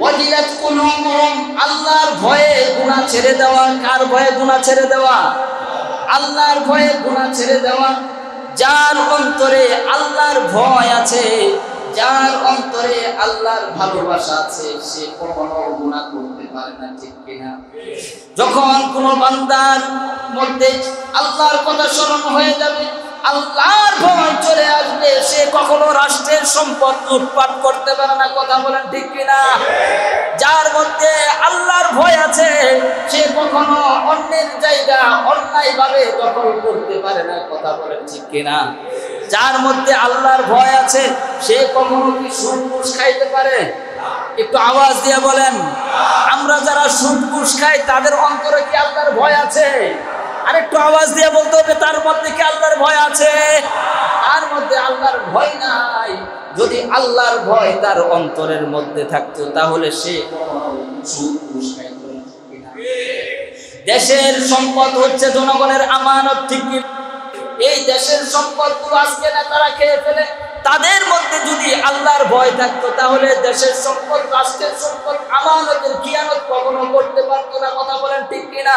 ওয়াজিলাত কুলুবুহুম, আল্লাহর ভয়ে গুনাহ ছেড়ে দেওয়া। কার ভয়ে গুনাহ ছেড়ে দেওয়া? আল্লাহর ভয়ে গুনাহ ছেড়ে দেওয়া। যার অন্তরে আল্লাহর ভয় আছে, যার অন্তরে আল্লাহর ভালোবাসা আছে, সে কখনো গুনাহ করতে পারে না, ঠিক কিনা? যখন কোন বান্দার মধ্যে আল্লাহর কথা স্মরণ হয়ে যাবে, আল্লাহর ভয় চলে আসবে, সে কখনো রাষ্ট্রের সম্পদ লুটপাট করতে পারে না, কথা বলেন ঠিক কিনা? যার মধ্যে আল্লাহর ভয় আছে, সে কখনো অন্যের জায়গা অন্যায়ভাবে দখল করতে পারে না, কথা বলেন ঠিক কিনা? যার মধ্যে আল্লাহর ভয় আছে, সে কখনো কি সুদ ঘুষ খাইতে পারে? একটু আওয়াজ দিয়ে বলেন। আমরা যারা সুদ ঘুষ খাই, তাদের অন্তরে কি আল্লাহর ভয় আছে? আর একটু আওয়াজ দিয়ে বলতে হবে, তার মধ্যে কি আল্লাহর ভয় আছে? তার মধ্যে আল্লাহর ভয় নাই। যদি আল্লাহর ভয় তার অন্তরের মধ্যে থাকতো, তাহলে সে সুদ ঘুষ খাইতো না। দেশের সম্পদ হচ্ছে জনগণের আমানত, ঠিক কি? এই দেশের সম্পদ আজকে নেতারা খেয়ে ফেলে। তাদের মধ্যে যদি আল্লাহর ভয় থাকতো, তাহলে দেশের সম্পদ, রাষ্ট্রের সম্পদ, আমানতের খিয়ানত কখনো করতে পারতো না, কথা বলেন ঠিক কিনা?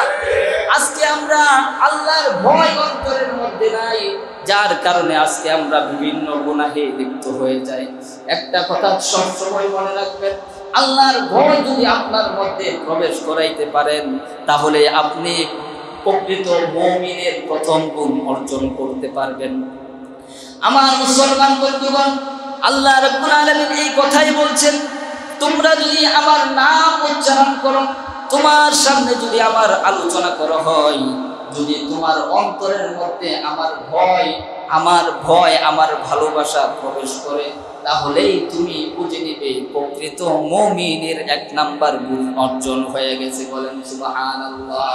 আজকে আমরা আল্লাহর ভয় অন্তরের মধ্যে নাই, যার কারণে আজকে আমরা বিভিন্ন গুনাহে লিপ্ত হয়ে যাই। একটা কথা সবসময় মনে রাখবেন, আল্লাহর ভয় যদি আপনার মধ্যে প্রবেশ করাইতে পারেন, তাহলে আপনি প্রকৃত মুমিনের প্রথম গুণ অর্জন করতে পারবেন। আমার মুসলমান বন্ধুগণ, আল্লাহ রাব্বুল আলামিন এই কথাই বলছেন, তোমরা যদি আমার নাম উচ্চারণ করো, তোমার সামনে যদি আমার আলোচনা করা হয়, যদি তোমার অন্তরের মধ্যে আমার ভয় আমার ভালোবাসা প্রবেশ করে, তাহলেই তুমি বুঝে নিবে প্রকৃত মুমিনের 1 নাম্বার গুণ অর্জন হয়ে গেছে। বলেন সুবহানাল্লাহ।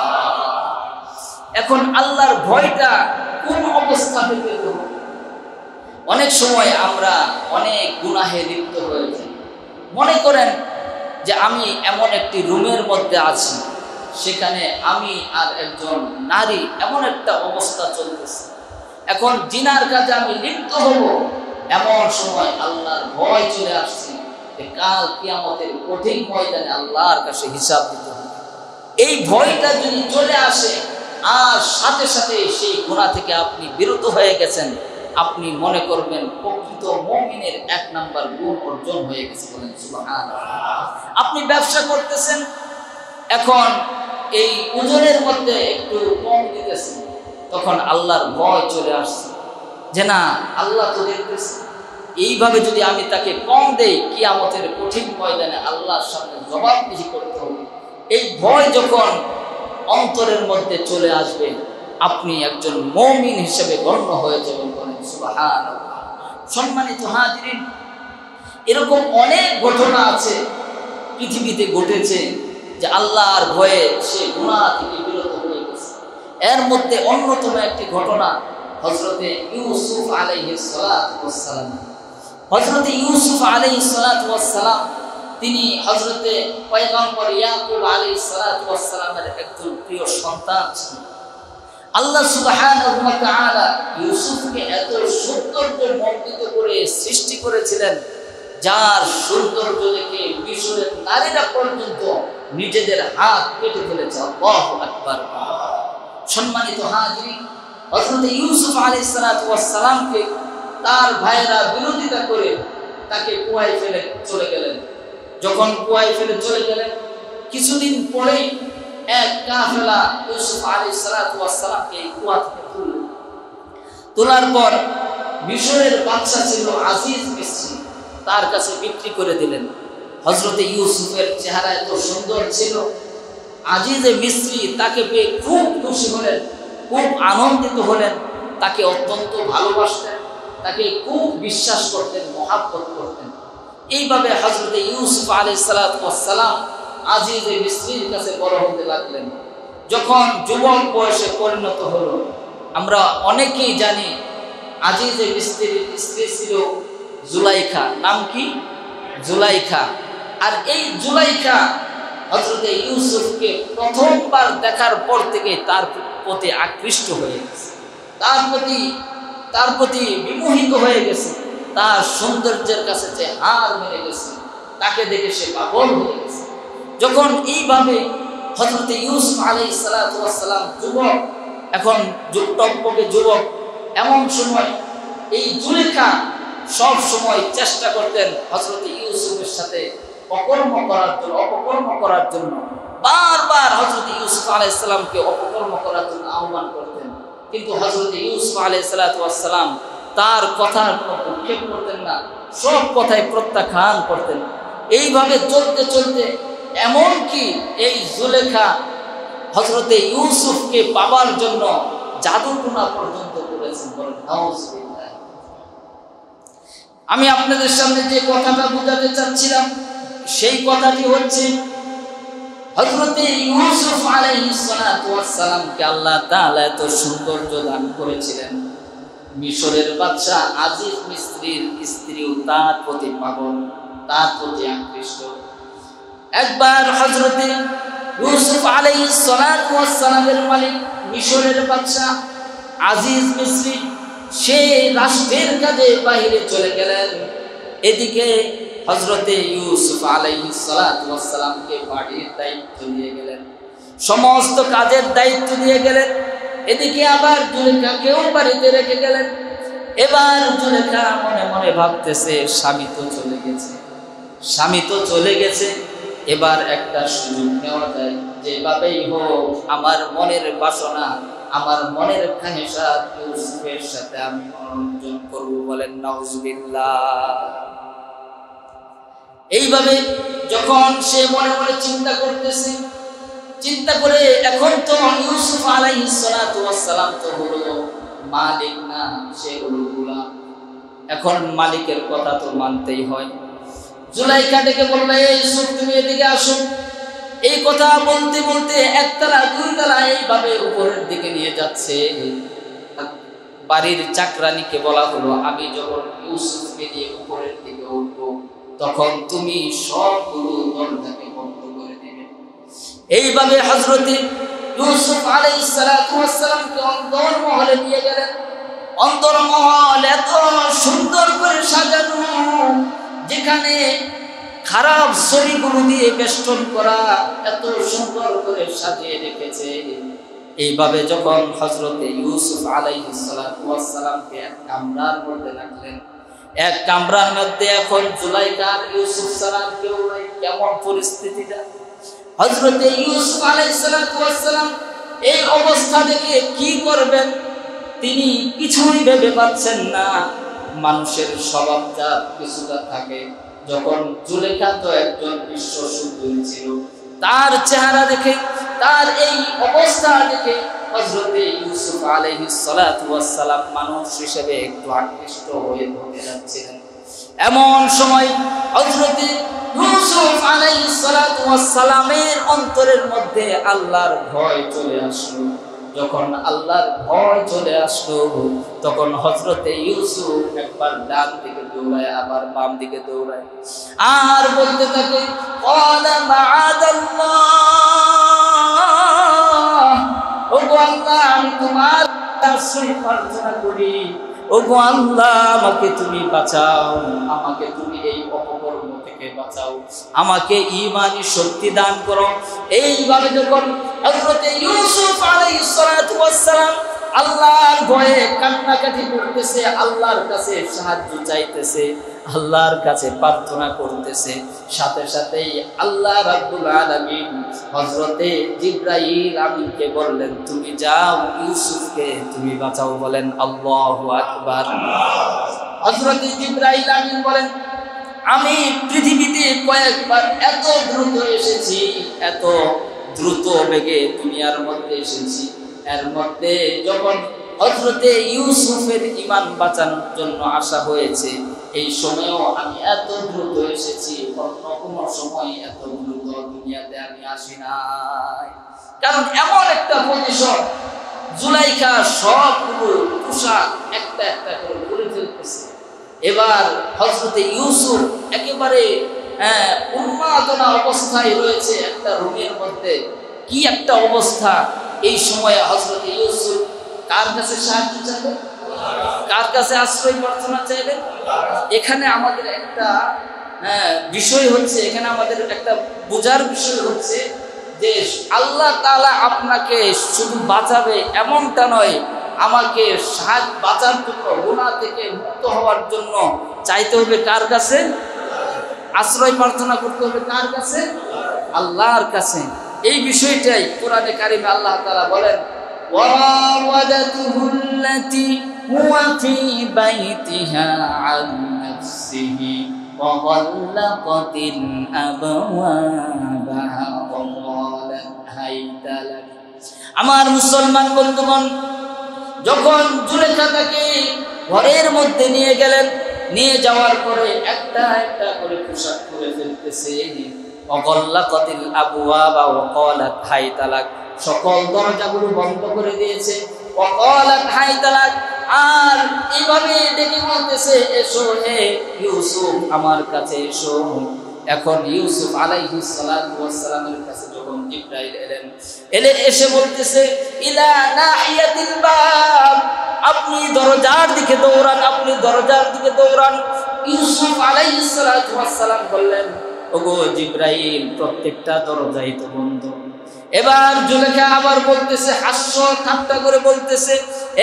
এখন আল্লাহর ভয়টা কোন অবস্থা থেকে হবে? অনেক সময় আমরা অনেক গুনাহে লিপ্ত হয়ে যাই। মনে করেন যে আমি এমন একটি রুমের মধ্যে আছি, সেখানে আমি আর একজন নারী এমন একটা অবস্থা চলতেছে, এখন জিনার কাজে আমি লিপ্ত হব। এমন সময় আল্লাহর ভয় চলে আসছে যে কাল কিয়ামতের কঠিন ময়দানে আল্লাহর কাছে হিসাব দিতে হবে। এই ভয়টা যদি চলে আসে, আর সাথে সাথে সেই গুনাহ থেকে আপনি বিরত হয়ে গেছেন, আপনি মনে করবেন প্রকৃত মুমিনের 1 নাম্বার গুণ অর্জন হয়ে গেছে। বলেন সুবহানাল্লাহ। আপনি ব্যবসা করতেছেন, এখন এই ওজনের মধ্যে একটু কম দিতেছেন, তখন আল্লাহর ভয় চলে আসছে যে না, আল্লাহ তো দেখতেছে, এইভাবে যদি আমি তাকে কম দেই, কিয়ামতের কঠিন ময়দানে আল্লাহর সামনে জবাবদিহি করতে হবে। এই ভয় যখন অন্তরের মধ্যে চলে আসবে, আপনি একজন মুমিন হিসেবে গণ্য হয়ে যাবেন। বলেন সুবহানাল্লাহ। সম্মানিত হাজিরিন, এরকম অনেক ঘটনা আছে পৃথিবীতে ঘটেছে যে আল্লাহর ভয়ে সে গুনাহ থেকে বিরত হয়ে গেছে। এর মধ্যে অন্যতম একটি ঘটনা হযরতে ইউসুফ আলাইহিস সালাতু ওয়াস সালাম। হযরতে ইউসুফ আলাইহিস সালাতু ওয়াস সালাম তিনি হযরতে পয়গম্বর ইয়াকুব আলাইহিস সালাতু ওয়াস সালামের একজন প্রিয় সন্তান ছিলেন। আল্লাহ সুবহানাহু ওয়া তাআলা ইউসুফকে এত সৌন্দর্যমণ্ডিত করে সৃষ্টি করেছিলেন, যার সৌন্দর্য দেখে মিশরের নারীরা পর্যন্ত নিজেদের হাত কেটে ফেলেছে। আল্লাহু আকবার। সম্মানিত হাজিরিন, হযরত ইউসুফ আলাইহিস সালাতু ওয়াস সালামকে তার ভাইরা বিরোধিতা করে তাকে কুয়ায় ফেলে চলে গেলেন। যখন কুয়ায় ফেলে চলে গেলেন, কিছুদিন পরেই এক কাফেলা ইউসুফ আলাইহিস সালাতু ওয়াস সালামকে এই কুয়া থেকে তোলার পর মিশরের বাদশা ছিল আজিজ মিসরি, তার কাছে বিক্রি করে দিলেন। হযরতে ইউসুফের চেহারা এত সুন্দর ছিল, আজিজে মিসরি তাকে পেয়ে খুব খুশি হলেন, খুব আনন্দিত হলেন, তাকে অত্যন্ত ভালোবাসতেন, তাকে খুব বিশ্বাস করতেন, মহাব্বত করতেন। এইভাবে হযরতে ইউসুফ আলাইহিস সালাতু ওয়াস সালাম আজিজে মিসরির কাছে বড় হতে লাগলেন। যখন যুবক বয়সে পরিণত হলো, আমরা অনেকেই জানি আজিজে মিসরির স্ত্রী ছিল জুলাইখা। নাম কি? জুলাইখা। আর এই জুলাইখা হযরতে ইউসুফকে প্রথমবার দেখার পর থেকে তার প্রতি আকৃষ্ট হয়ে গেছে, তার প্রতি বিমোহিত হয়ে গেছে, তার সৌন্দর্যের কাছে যে হার মেনে গেছে। তাকে দেখে সে পাগল হয়ে গেছে। যখন এইভাবে হযরত ইউসুফ আলাইহিস সালাতু ওয়াস সালাম যুবক, এখন টকবকে যুবক, এমন সময় এই জুলেখা সব সময় চেষ্টা করতেন হযরত ইউসুফের সাথে অপকর্ম করার জন্য বারবার হযরত ইউসুফ আলাইহিস সালামকে অপকর্ম করার জন্য আহ্বান করতেন। কিন্তু হযরত ইউসুফ আলাইহিস সালাতু ওয়াস সালাম তার কথার কোনো ভ্রুক্ষেপ করতেন না, সব কথাই প্রত্যাখ্যান করতেন। এইভাবে চলতে চলতে এমনকি এই জুলেখা হযরত ইউসুফকে পাবার জন্য জাদুটোনা পর্যন্ত করেছেন। বলেন নাউজুবিল্লাহ। আমি আপনাদের সামনে যে কথাটা বোঝাতে চাচ্ছিলাম সেই কথাটি হচ্ছে হযরত ইউসুফ আলাইহিস সালাতু ওয়াস সালামকে আল্লাহ তাআলা এত সৌন্দর্য দান করেছিলেন, মিশরের বাদশা আজিজ মিসরির স্ত্রীও তার প্রতি পাগল, তার প্রতি আকৃষ্ট। একবার হযরত ইউসুফ আলাইহিস সালাতু ওয়াস সালামের মালিক মিশরের বাদশা আজিজ মিসরি সে রাষ্ট্রের কাজে বাইরে চলে গেলেন। এদিকে হযরতে ইউসুফ আলাইহিস সালাতু ওয়াস সালামকে বাড়ির দায়িত্ব দিয়ে গেলেন, সমস্ত কাজের দায়িত্ব দিয়ে গেলেন। এদিকে আবার জুলেখাকেও বাড়িতে রেখে গেলেন। এবার জুলেখা মনে মনে ভাবতেছে স্বামী তো চলে গেছে, এবার একটা সুযোগ নেওয়া যায়, যেভাবেই হোক আমার মনের বাসনা, আমার মনের খাহেশাত ইউসুফের সাথে আমি মনোরঞ্জন করব। বলেন নাউজুবিল্লাহ। এইভাবে যখন সে মনে মনে চিন্তা করতেছে, চিন্তা করে এখন তো ইউসুফ আলাইহিস সালাতু ওয়াস সালাম তো হলো মালিক না, সে হলো গোলাম। এখন মালিকের কথা তো মানতেই হয়। জুলাইখা ডেকে বলল, এই ইউসুফ তুমি এদিকে আসো। এই কথা বলতে বলতে একতলা দুইতলা এইভাবে উপরের দিকে নিয়ে যাচ্ছে। বাড়ির চাকরানিকে বলা হলো, আমি যখন ইউসুফকে নিয়ে উপরের দিকে উঠবো তখন তুমি সবগুলো দরজাকে বন্ধ করে দেবে। এইভাবে হযরতে ইউসুফ আলাইহিস সালাতু ওয়াস সালামকে অন্তরমহলে নিয়ে গেলেন। অন্তরমহল এত সুন্দর করে সাজানো, যেখানে খারাপ ছড়িগুলো দিয়ে বেষ্টন করা, এত সুন্দর করে সাজিয়ে রেখেছে। এইভাবে যখন হযরতে ইউসুফ আলাইহিস সালাতু ওয়াস সালামকে এক কামরার মধ্যে রাখলেন, এক কামরার মধ্যে এখন জুলাইখা আর ইউসুফ ছাড়া কেউ নাই। কেমন পরিস্থিতিটা! হযরতে ইউসুফ আলাইহিস সালাতু ওয়াস সালাম এই অবস্থা দেখে কি করবেন তিনি কিছুই ভেবে পাচ্ছেন না। মানুষের স্বভাবটা কিছুটা থাকে, যখন জুলেখা তো একজন বিশ্ব সুন্দরী ছিল, তার চেহারা দেখে, তার এই অবস্থা দেখে হযরতে ইউসুফ আলাইহিস সালাতু ওয়াস সালাম মানুষ হিসেবে একটু আকৃষ্ট হয়ে পড়ে যাচ্ছিলেন। এমন সময় হযরতে ইউসুফ আলাইহিস সালাতু ওয়াস সালামের অন্তরের মধ্যে আল্লাহর ভয় চলে আসলো। যখন আল্লাহর ভয় চলে আসলো তখন হযরতে ইউসুফ একবার ডান দিকে দৌড়ায়, আবার বাম দিকে দৌড়ায়, আর বলতে থাকে, ক্বালা মাআদাল্লাহ, ওগো আল্লাহ আমি তোমার আশ্রয় প্রার্থনা করি, ওগো আল্লাহ আমাকে তুমি বাঁচাও, আমাকে তুমি এই অপকর্ম থেকে বাঁচাও, আমাকে ঈমানি শক্তি দান করো। এইভাবে যখন হযরতে ইউসুফ আলাইহিস সালাতু ওয়াস সালাম আল্লাহর ভয়ে কান্নাকাটি করতেছে, আল্লাহর কাছে সাহায্য চাইতেছে, আল্লাহর কাছে প্রার্থনা করতেছে, সাথে সাথেই আল্লাহ রাব্বুল আলামিন হযরতে জিবরাইল আমিনকে বললেন, তুমি যাও ইউসুফকে তুমি বাঁচাও। বলেন আল্লাহু আকবার। হযরতে জিবরাইল আমিন বলেন, আমি পৃথিবীতে কয়েকবার এত দ্রুত এসেছি, এত দ্রুত বেগে দুনিয়ার মধ্যে এসেছি, এর মধ্যে যখন হযরতে ইউসুফের ঈমান বাঁচানোর জন্য আসা হয়েছে, এই সময়েও আমি এত দ্রুত এসেছি, অন্য কোনো সময় এত দ্রুত দুনিয়াতে আমি আসি নাই। কারণ এমন একটা পজিশন, জুলাইখা সবগুলো পোশাক একটা একটা করে খুলে ফেলতেছে। এবার হযরতে ইউসুফ একেবারে উন্মাদনা অবস্থায় রয়েছে একটা রুমের মধ্যে। কি একটা অবস্থা! এই সময়ে হযরতে ইউসুফ কার কাছে সাহায্য চাইলেন? কার কাছে আশ্রয় প্রার্থনা চাইলেন? এখানে আমাদের একটা হ্যাঁ, বিষয় হচ্ছে এখানে আমাদের একটা বোঝার বিষয় হচ্ছে যে আল্লাহ তাআলা আপনাকে শুধু বাঁচাবে এমনটা নয়, আমাকে সাহায্য বাঁচার জন্য, গুনাহ থেকে মুক্ত হওয়ার জন্য চাইতে হবে কার কাছে? আশ্রয় প্রার্থনা করতে হবে কার কাছে? আল্লাহর কাছে। এই বিষয়টাই কোরআনে কারিমে আল্লাহ তাআলা বলেন, ওয়ারাওয়াদাতুহু আল্লাতী হুয়া ফী বাইতিহা আন নাফসিহি ওয়া গাল্লাকাতিল আবওয়াবা ওয়া ক্বালাত হাইতা লাক। আমার মুসলমান বন্ধুগণ, যখন জুলেখা তাকে ঘরের মধ্যে নিয়ে গেলেন, নিয়ে যাওয়ার পরে একটা একটা করে পোশাক খুলে ফেলতেছে, অগল্লাকাতিল আবওয়াবা ওয়া ক্বালাত হাইতা লাক, সকল দরজাগুলো বন্ধ করে দিয়েছে, ওয়া ক্বালাত হাইতা লাক, আর এইভাবে ডেকে বলতেছে, এসো হে ইউসুফ, আমার কাছে এসো। এখন ইউসুফ আলাইহিস সালাতু ওয়াস সালামের কাছে যখন জিবরাইল এলেন, এসে বলতেছে, ইলা নাহিয়াতিল বাব, আপনি দরজার দিকে দৌড়ান, আপনি দরজার দিকে দৌড়ান। ইউসুফ আলাইহিস সালাতু ওয়াস সালাম বললেন, ওগো জিবরাইল, প্রত্যেকটা দরজাই তো বন্ধ। এবার জুলেখা আবার বলতেছে, হাস্য ঠাট্টা করে বলতেছে,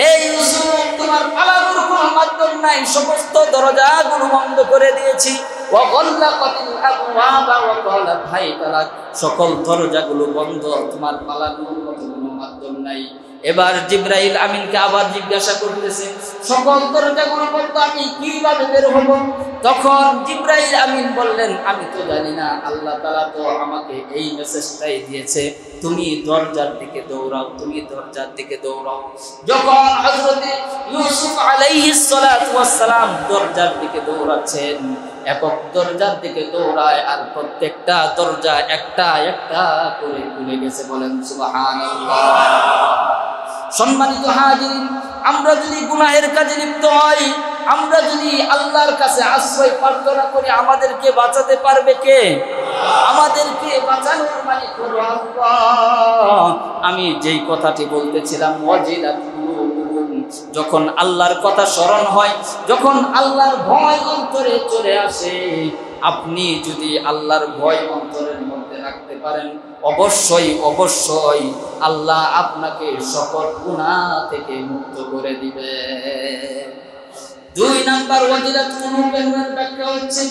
এই ইউসুফ, তোমার পালানোর কোনো মাধ্যম নাই, সমস্ত দরজাগুলো বন্ধ করে দিয়েছি, ওয়া গাল্লাকাতিল আবওয়াবা ওয়া ক্বালাত হাইতা লাক, সকল দরজাগুলো বন্ধ, তোমার পালানোর কোনো মাধ্যম নাই। এবার জিবরাইল আমিনকে আবার জিজ্ঞাসা করতেছে, সকল দরজাগুলো বন্ধ, আমি কিভাবে বের হব? তখন জিবরাইল আমিন বললেন, আমি তো জানি না, আল্লাহ তাআলা তো আমাকে এই মেসেজটাই দিয়েছে, তুমি দরজার দিকে দৌড়াও, তুমি দরজার দিকে দৌড়াও। যখন হযরত ইউসুফ আলাইহিস সালাতু ওয়াস সালাম দরজার দিকে দৌড়াচ্ছেন, একক দরজার দিকে দৌড়ায়, আর প্রত্যেকটা দরজা একটা একটা করে খুলে গেছে। বলেন সুবহানাল্লাহ। সম্মানিত হাজিরিন, আমরা যদি গুনাহের কাজে লিপ্ত হই, আমরা যদি আল্লাহর কাছে আশ্রয় প্রার্থনা করি, আমাদেরকে বাঁচাতে পারবে কে? আমাদেরকে বাঁচানোর মালিক হলো আল্লাহ। আমি যেই কথাটি বলতেছিলাম, ওয়াজিলাত কুলুবুহুম, যখন আল্লাহর কথা স্মরণ হয়, যখন আল্লাহর ভয় অন্তরে চলে আসে, আপনি যদি আল্লাহর ভয় অন্তরের মধ্যে রাখতে পারেন, অবশ্যই অবশ্যই আল্লাহ আপনাকে সকল গুনাহ থেকে মুক্ত করে দিবে। 2 নাম্বার ওয়াজিলাত কুলুবুহুম ব্যাখ্যা হচ্ছে,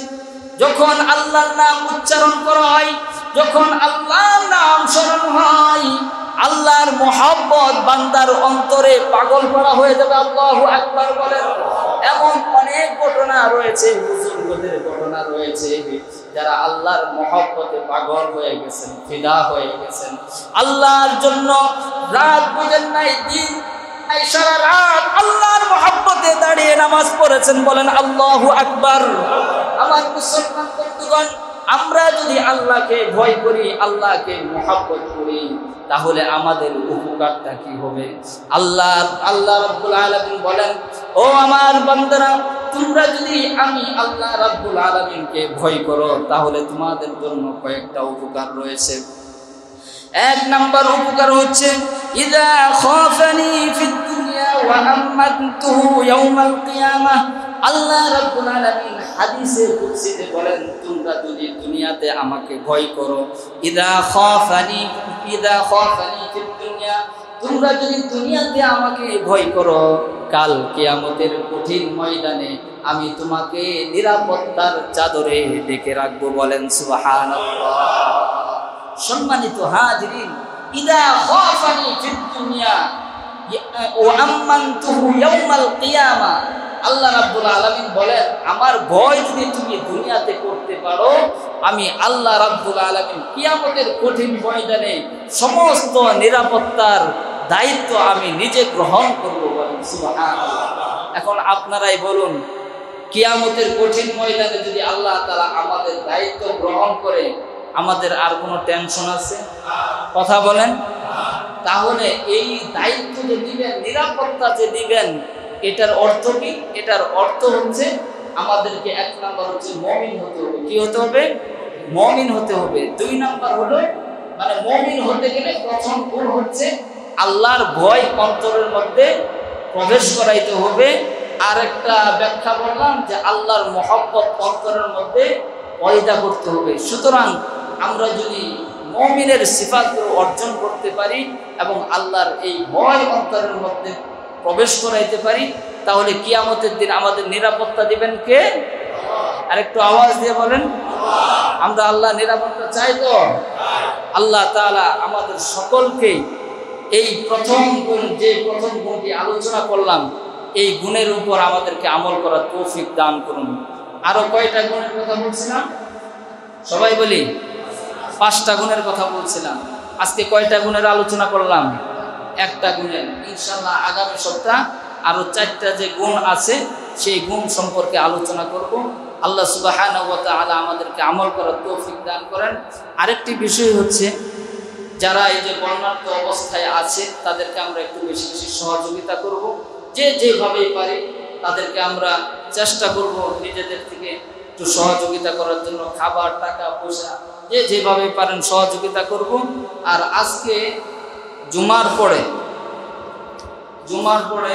যখন আল্লাহর নাম উচ্চারণ করা হয়, যখন আল্লাহর নাম স্মরণ হয়, আল্লাহর মহব্বত বান্দার অন্তরে পাগল করা হয়ে যাবে। আল্লাহু আকবার বলেন। এমন অনেক ঘটনা রয়েছে, বুজুর্গদের ঘটনা রয়েছে, যারা আল্লাহর মহব্বতে পাগল হয়ে গেছেন, ফিদা হয়ে গেছেন, আল্লাহর জন্য রাত বুঝেন নাই, দিন নাই, সারা রাত আল্লাহর মহব্বতে দাঁড়িয়ে নামাজ পড়েছেন। বলেন আল্লাহু আকবার। আমার মুসলমান বন্ধুগণ, আমরা যদি আল্লাহকে ভয় করি, আল্লাহকে মহব্বত করি, তাহলে আমাদের উপকারটা কি হবে? আল্লাহ রাব্বুল আলামিন বলেন, ও আমার বান্দারা, তোমরা যদি আমি আল্লাহ রাব্বুল আলামিনকে ভয় করো, তাহলে তোমাদের জন্য কয়েকটা উপকার রয়েছে। 1 নাম্বার উপকার হচ্ছে, ইযা খাফানি ফিদ দুনিয়া ওয়া আমানতুহু ইয়াউমাল কিয়ামাহ। আল্লাহ রাব্বুল আলামিন হাদিসে কুদসিতে বলেন, তোমরা যদি দুনিয়াতে আমাকে ভয় করো, ইযা খাফানি ফিদ দুনিয়া, তোমরা যদি দুনিয়াতে আমাকে ভয় করো, কাল কিয়ামতের কঠিন ময়দানে আমি তোমাকে নিরাপত্তার চাদরে ঢেকে রাখবো। বলেন সুবহানাল্লাহ। সম্মানিত হাজিরিন, ইযা খাফানি ফিদ দুনিয়া ওয়া আমানতুহু ইয়াউমাল কিয়ামাহ, আল্লাহ রাব্বুল আলামিন বলেন, আমার ভয় যদি তুমি দুনিয়াতে করতে পারো, আমি আল্লাহ রাব্বুল আলামিন কিয়ামতের কঠিন ময়দানে সমস্ত নিরাপত্তার দায়িত্ব আমি নিজে গ্রহণ করব। বলেন সুবহানাল্লাহ। এখন আপনারাই বলুন, কিয়ামতের কঠিন ময়দানে যদি আল্লাহ তাআলা আমাদের দায়িত্ব গ্রহণ করে, আমাদের আর কোনো টেনশন আছে? কথা বলেন। তাহলে এই দায়িত্ব যে দিবেন, নিরাপত্তা যে দিবেন, এটার অর্থ কি? এটার অর্থ হচ্ছে আমাদেরকে 1 নাম্বার হচ্ছে মুমিন হতে হবে। কি হতে হবে? মুমিন হতে হবে। 2 নাম্বার হলো, মানে মুমিন হতে গেলে প্রথম গুণ হচ্ছে আল্লাহর ভয় অন্তরের মধ্যে প্রবেশ করাইতে হবে। আর একটা ব্যাখ্যা বললাম যে আল্লাহর মহব্বত অন্তরের মধ্যে পয়দা করতে হবে। সুতরাং আমরা যদি মুমিনের সিফাতগুলো অর্জন করতে পারি এবং আল্লাহর এই ভয় অন্তরের মধ্যে প্রবেশ করাইতে পারি, তাহলে কিয়ামতের দিন আমাদের নিরাপত্তা দিবেন কে? আর একটু আওয়াজ দিয়ে বলেন, আমরা আল্লাহ নিরাপত্তা চাই তো? আল্লাহ তাআলা আমাদের সকলকে এই প্রথম গুণটি আলোচনা করলাম, এই গুণের উপর আমাদেরকে আমল করার তৌফিক দান করুন। আরো কয়টা গুণের কথা বলছিলাম? সবাই বলি, 5টা গুণের কথা বলছিলাম। আজকে কয়টা গুণের আলোচনা করলাম? 1টা গুণের। ইনশাআল্লাহ আগামী সপ্তাহ আরো 4টা যে গুণ আছে সেই গুণ সম্পর্কে আলোচনা করব। আল্লাহ সুবহানাহু ওয়া তাআলা আমাদেরকে আমল করার তৌফিক দান করেন। আরেকটি বিষয় হচ্ছে, যারা এই যে বর্ণাঢ্য অবস্থায় আছে তাদেরকে আমরা একটু বেশি বেশি সহযোগিতা করব। যে যেভাবেই পারি তাদেরকে আমরা চেষ্টা করব নিজেদের থেকে একটু সহযোগিতা করার জন্য, খাবার, টাকা পয়সা যে যেভাবে পারেন সহযোগিতা করব। আর আজকে জুমার পরে